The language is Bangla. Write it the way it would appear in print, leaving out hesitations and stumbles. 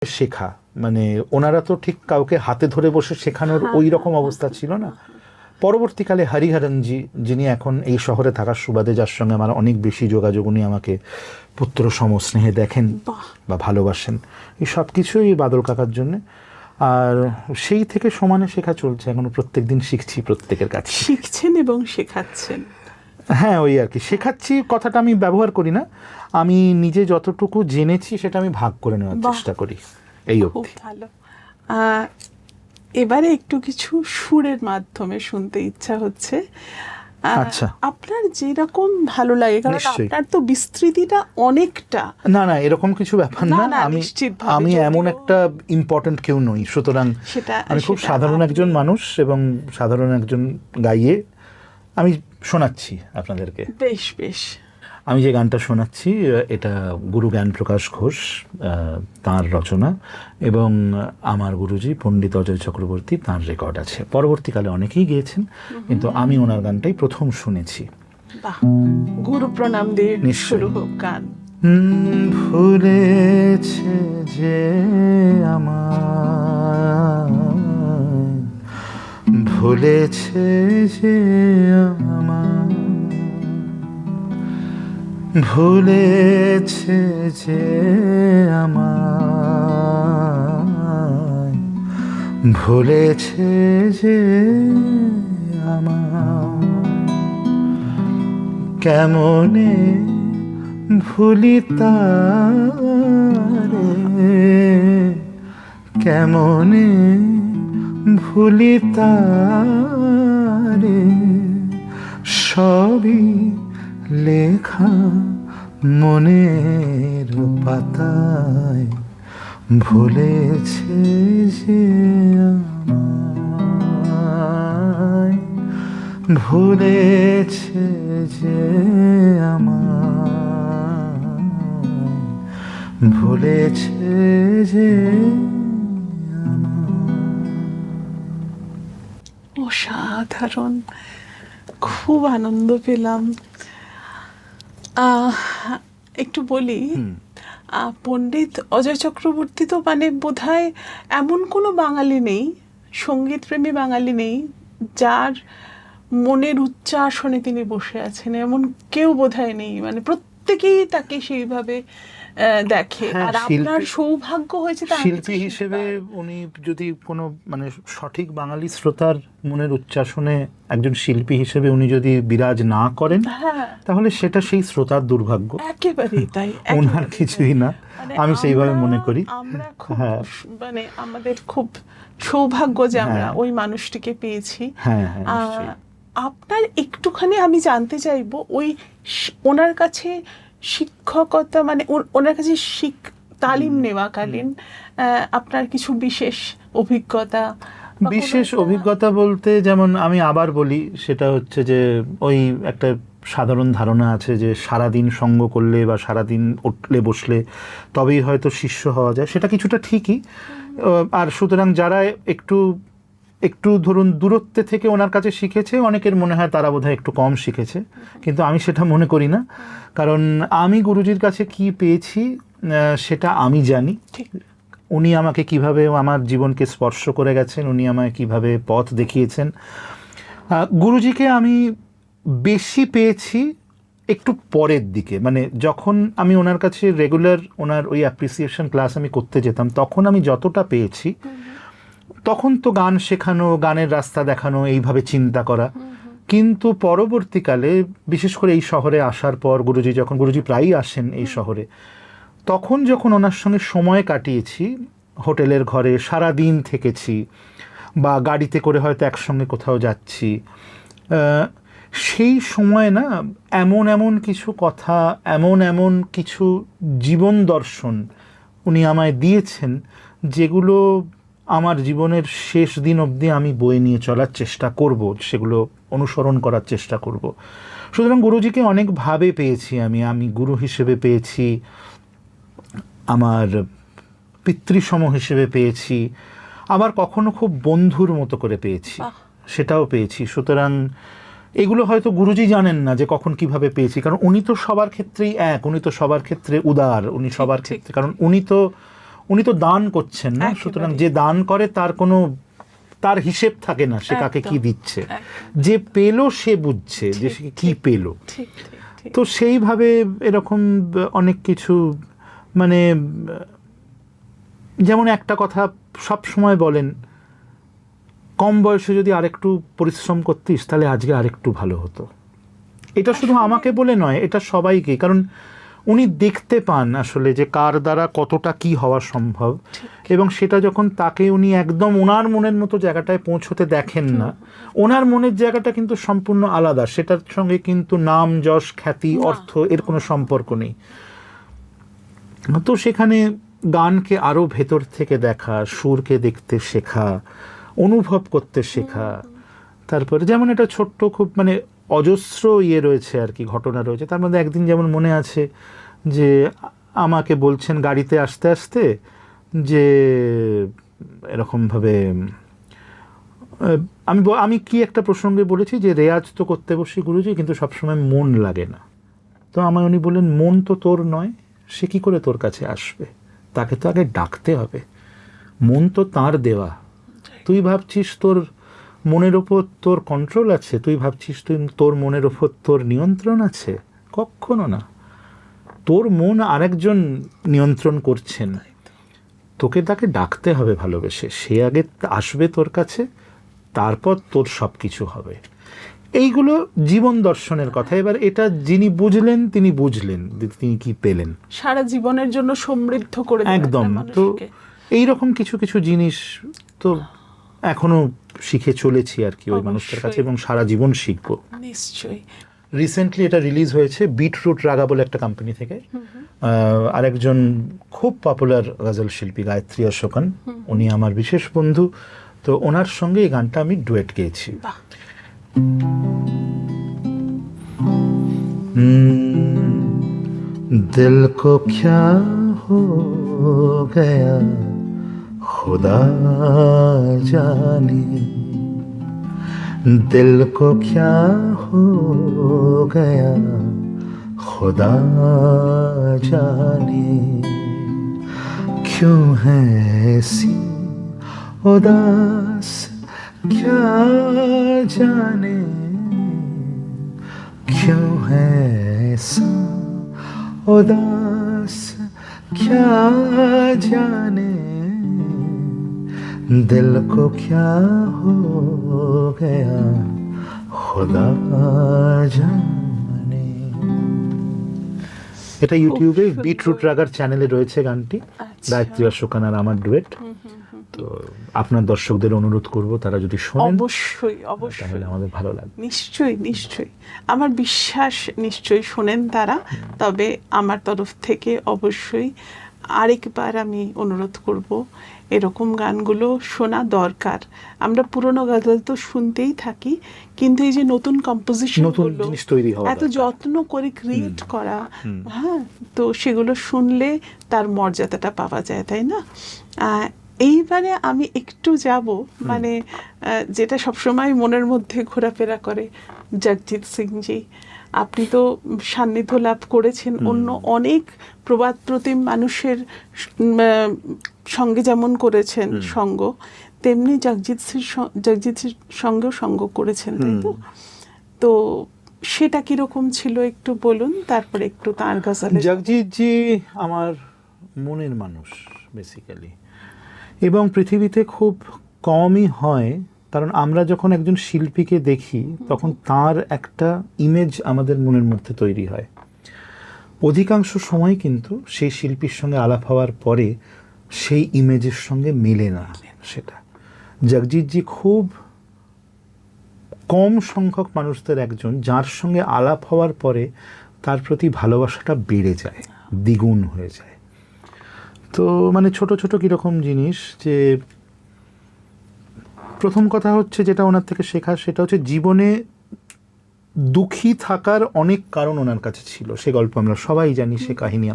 শেখা, মানে ওনারা তো ঠিক কাউকে হাতে ধরে বসে শেখানোর ওই রকম অবস্থা ছিল না। পরবর্তীকালে হরিহরনজি, যিনি এখন এই শহরে থাকার সুবাদে, যার সঙ্গে আমার অনেক বেশি যোগাযোগ, উনি আমাকে পুত্র সম স্নেহে দেখেন বা ভালোবাসেন, এই সব কিছুই বাদল কাকার জন্যে। আর সেই থেকে সমানে শেখা চলছে, এখনো প্রত্যেক দিন শিখছি প্রত্যেকের কাছে। শিখছেন এবং শেখাচ্ছেন। হ্যাঁ, ওই আর কি, শেখাচ্ছি কথাটা আমি ব্যবহার করি না, আমি নিজে যতটুকু জেনেছি সেটা আমি ভাগ করে নেওয়ার চেষ্টা করি, এই খুব অবধি। ভালো। এবারে একটু কিছু সুরের মাধ্যমে শুনতে ইচ্ছা হচ্ছে। আচ্ছা, আপনার যেরকম ভালো লাগে, কারণ নিশ্চয়ই। আপনার তো বিস্তৃতিটা অনেকটা। না না, এরকম কিছু ব্যাপার না, না। না, আমি নিশ্চিতভাবে, আমি যদিও এমন একটা ইম্পর্টেন্ট কেউ নই, সুতরাং আমি খুব সেটা সাধারণ একজন মানুষ এবং সাধারণ একজন গাইয়ে আমি শোনাচ্ছি আপনাদেরকে। বেশ বেশ। আমি যে গানটা শোনাচ্ছি এটা গুরু জ্ঞানপ্রকাশ ঘোষ তাঁর রচনা, এবং আমার গুরুজি পণ্ডিত অজয় চক্রবর্তী, তাঁর রেকর্ড আছে। পরবর্তীকালে অনেকেই গেয়েছেন, কিন্তু আমি ওনার গানটাই প্রথম শুনেছি। বাহ, গুরু প্রণাম দিয়ে নিশ্চয়ই। শুরু হোক গান। ভুলেছে যে আমায়, ভুলেছে যে আমায়, ভুলেছে যে আমায়, ভুলেছে যে আমায়, কেমনে ভুলি তারে, কেমনে ভুলি তারে, সবই লেখা মনের পাতায়, ভুলেছে যে আমায়, ভুলেছে যে আমায়, ভুলেছে যে আমায়। অসাধারণ, খুব আনন্দ পেলাম। একটু বলি, পণ্ডিত অজয় চক্রবর্তী তো মানে বোধহয় এমন কোনো বাঙালি নেই, সঙ্গীতপ্রেমী বাঙালি নেই যার মনের উচ্চ আসনে তিনি বসে আছেন, এমন কেউ বোধহয় নেই। মানে প্রত্যেকেই তাকে সেইভাবে দেখে। আর আপনার সৌভাগ্য হয়েছে শিল্পী হিসেবে উনি যদি কোনো মানে সঠিক বাঙালি শ্রোতার মনের উচ্চাসনে একজন শিল্পী হিসেবে উনি যদি বিরাজ না করেন, তাহলে সেটা সেই শ্রোতার দুর্ভাগ্য, একেবারেই তাই, ওনার কিছুই না, আমি সেইভাবে মনে করি। আমরা খুব মানে আমাদের খুব সৌভাগ্য যে আমরা ওই মানুষটিকে পেয়েছি। আপনার একটুখানি আমি জানতে চাইবো, ওই ওনার কাছে শিক্ষকতা মানে ওনার কাছে তালিম নেওয়াকালীন আপনার কিছু বিশেষ অভিজ্ঞতা? বিশেষ অভিজ্ঞতা বলতে, যেমন আমি আবার বলি, সেটা হচ্ছে যে ওই একটা সাধারণ ধারণা আছে যে সারাদিন সঙ্গ করলে বা সারাদিন উঠলে বসলে তবেই হয়তো শিষ্য হওয়া যায়, সেটা কিছুটা ঠিকই। আর সুতরাং যারা একটু একটু ধরুন দূরত্বে থেকে ওনার কাছে শিখেছে, অনেকের মনে হয় তারা বোধহয় একটু কম শিখেছে, কিন্তু আমি সেটা মনে করি না। কারণ আমি গুরুজির কাছে কি পেয়েছি সেটা আমি জানি। উনি আমাকে কিভাবে আমার জীবনকে স্পর্শ করে গেছেন, উনি আমায় কিভাবে পথ দেখিয়েছেন। গুরুজিকে আমি বেশি পেয়েছি একটু পরের দিকে, মানে যখন আমি ওনার কাছে রেগুলার ওনার ওই অ্যাপ্রিসিয়েশন ক্লাস আমি করতে যেতাম, তখন আমি যতটা পেয়েছি, তখন তো গান শেখানো, গানের রাস্তা দেখানো, এইভাবে চিন্তা করা। কিন্তু পরবর্তীকালে বিশেষ করে এই শহরে আসার পর গুরুজি প্রায়ই আসেন এই শহরে, তখন যখন ওনার সঙ্গে সময় কাটিয়েছি, হোটেলের ঘরে সারা দিন থেকেছি বা গাড়িতে করে হয়তো একসঙ্গে কোথাও যাচ্ছি, সেই সময় না এমন এমন কিছু কথা, এমন এমন কিছু জীবন দর্শন উনি আমায় দিয়েছেন, যেগুলো আমার জীবনের শেষ দিন অবধি আমি বয়ে নিয়ে চলার চেষ্টা করব, সেগুলো অনুসরণ করার চেষ্টা করব। সুতরাং গুরুজিকে অনেকভাবে পেয়েছি আমি গুরু হিসেবে পেয়েছি, আমার পিতৃসম হিসেবে পেয়েছি, আবার কখনো খুব বন্ধুর মতো করে পেয়েছি, সেটাও পেয়েছি। সুতরাং এগুলো হয়তো গুরুজি জানেন না যে কখন কিভাবে পেয়েছি, কারণ উনি তো সবার ক্ষেত্রেই এক, উনি তো সবার ক্ষেত্রে উদার, উনি সবার ক্ষেত্রে, কারণ উনি তো দান করছেন না, সুতরাং যে দান করে তার হিসেব থাকে না সে কাকে কি দিচ্ছে, যে পেলো সে বুঝছে যে সে কি পেলো। তো সেইভাবে এরকম অনেক কিছু, মানে যেমন একটা কথা সব সময় বলেন, কম বয়সে যদি আরেকটু পরিশ্রম করতিস তাহলে আজকে আরেকটু ভালো হতো। এটা শুধু আমাকে বলে নয়, এটা সবাইকে, কারণ উনি দেখতে পান আসলে যে কার দ্বারা কতটা কি হওয়া সম্ভব, এবং সেটা যখন তাকে উনি একদম ওনার মনের মতো জায়গাটায় পৌঁছতে দেখেন না, ওনার মনের জায়গাটা কিন্তু সম্পূর্ণ আলাদা, সেটার সঙ্গে কিন্তু নাম যশ খ্যাতি অর্থ এর কোনো সম্পর্ক নেই। তো সেখানে গানকে আরো ভেতর থেকে দেখা, সুরকে দেখতে শেখা, অনুভব করতে শেখা। তারপরে যেমন এটা ছোট্ট খুব মানে অজস্র রয়েছে আর কি, ঘটনা রয়েছে। তার মধ্যে একদিন যেমন মনে আছে যে আমাকে বলছেন গাড়িতে আসতে আসতে যে এরকমভাবে আমি কি একটা প্রসঙ্গে বলেছি যে রেয়াজ তো করতে বসি গুরুজি, কিন্তু সবসময় মন লাগে না। তো আমায় উনি বললেন, মন তো তোর নয়, সে কি করে তোর কাছে আসবে, তাকে তো আগে ডাকতে হবে, মন তো তার দেওয়া। তুই ভাবছিস তোর মনের ওপর তোর কন্ট্রোল আছে, তুই ভাবছিস তোর মনের ওপর তোর নিয়ন্ত্রণ আছে, কখনো না। তোর মন আরেকজন নিয়ন্ত্রণ করছেন, তোকে তাকে ডাকতে হবে ভালোবেসে, সে আগে আসবে তোর কাছে, তারপর তোর সব কিছু হবে। এইগুলো জীবন দর্শনের কথা। এবার এটা যিনি বুঝলেন তিনি বুঝলেন, তিনি কি পেলেন সারা জীবনের জন্য সমৃদ্ধ করে একদম। তো এইরকম কিছু কিছু জিনিস তো এখনো শিখে চলেছি আর কি ওই মানুষটার কাছে, এবং সারা জীবন শিখবো নিশ্চয়ই। রিসেন্টলি এটা রিলিজ হয়েছে বিটরুট রাগা বলে একটা কোম্পানি থেকে। আরেকজন খুব পপুলার গজল শিল্পী গায়ত্রী অশোকন, উনি আমার বিশেষ বন্ধু, তো ওনার সঙ্গে এই গানটা আমি ডুয়েট গেয়েছি। দিল কো ক্যা হো গয়া खुदा जाने, दिल को क्या हो गया खुदा जाने, क्यों है ऐसी उदास क्या जाने, क्यों है ऐसा उदास क्या जाने, दिल को क्या हो गया खुदा जाने। এটা ইউটিউবে বিটরুট রাগার চ্যানেলে রয়েছে গানটি, গায়ত্রী অশোকন আর আমার ডুয়েট। তো আপনার দর্শকদের অনুরোধ করব তারা যদি শোনেন অবশ্যই অবশ্যই তাহলে আমাদের ভালো লাগবে। নিশ্চয়ই নিশ্চয়ই, আমার বিশ্বাস নিশ্চয়ই শোনেন তারা। তবে আমার তরফ থেকে অবশ্যই আরেকবার আমি অনুরোধ করব, এরকম গানগুলো শোনা দরকার। আমরা পুরনো গজল তো শুনতেই থাকি, কিন্তু এই যে নতুন কম্পোজিশন, নতুন জিনিস তৈরি হওয়া, এত যত্ন করে ক্রিয়েট করা, হ্যাঁ, তো সেগুলো শুনলে তার মর্যাদাটা পাওয়া যায়, তাই না? এইবারে আমি একটু যাব, মানে যেটা সবসময় মনের মধ্যে ঘোরাফেরা করে, জগজিৎ সিংজি। আপনি তো সান্নিধ্য লাভ করেছেন অন্য অনেক প্রবাদ প্রতিম মানুষের সঙ্গে যেমন করেছেন সঙ্গ, তেমনি জগজিৎ সঙ্গেও সঙ্গ করেছেন, তাই তো? তো সেটা কিরকম ছিল একটু বলুন, তারপরে একটু তাঁর গজলে। জগজিৎজি আমার মনের মানুষ বেসিক্যালি, এবং পৃথিবীতে খুব কমই হয়, কারণ আমরা যখন একজন শিল্পীকে দেখি তখন তার একটা ইমেজ আমাদের মনের মধ্যে তৈরি হয়। অধিকাংশ সময় কিন্তু সেই শিল্পীর সঙ্গে আলাপ হওয়ার পরে সেই ইমেজের সঙ্গে মেলে না সেটা। জগজিৎজি খুব কম সংখ্যক মানুষদের একজন যার সঙ্গে আলাপ হওয়ার পরে তার প্রতি ভালোবাসাটা বেড়ে যায়, দ্বিগুণ হয়ে যায়। তো মানে ছোট ছোট কীরকম জিনিস, যে প্রথম কথা হচ্ছে যেটা ওনার থেকে শেখার, সেটা হচ্ছে জীবনে দুঃখী থাকার অনেক কারণ ওনার কাছে ছিল। সে গল্প আমরা সবাই জানি, সে কাহিনী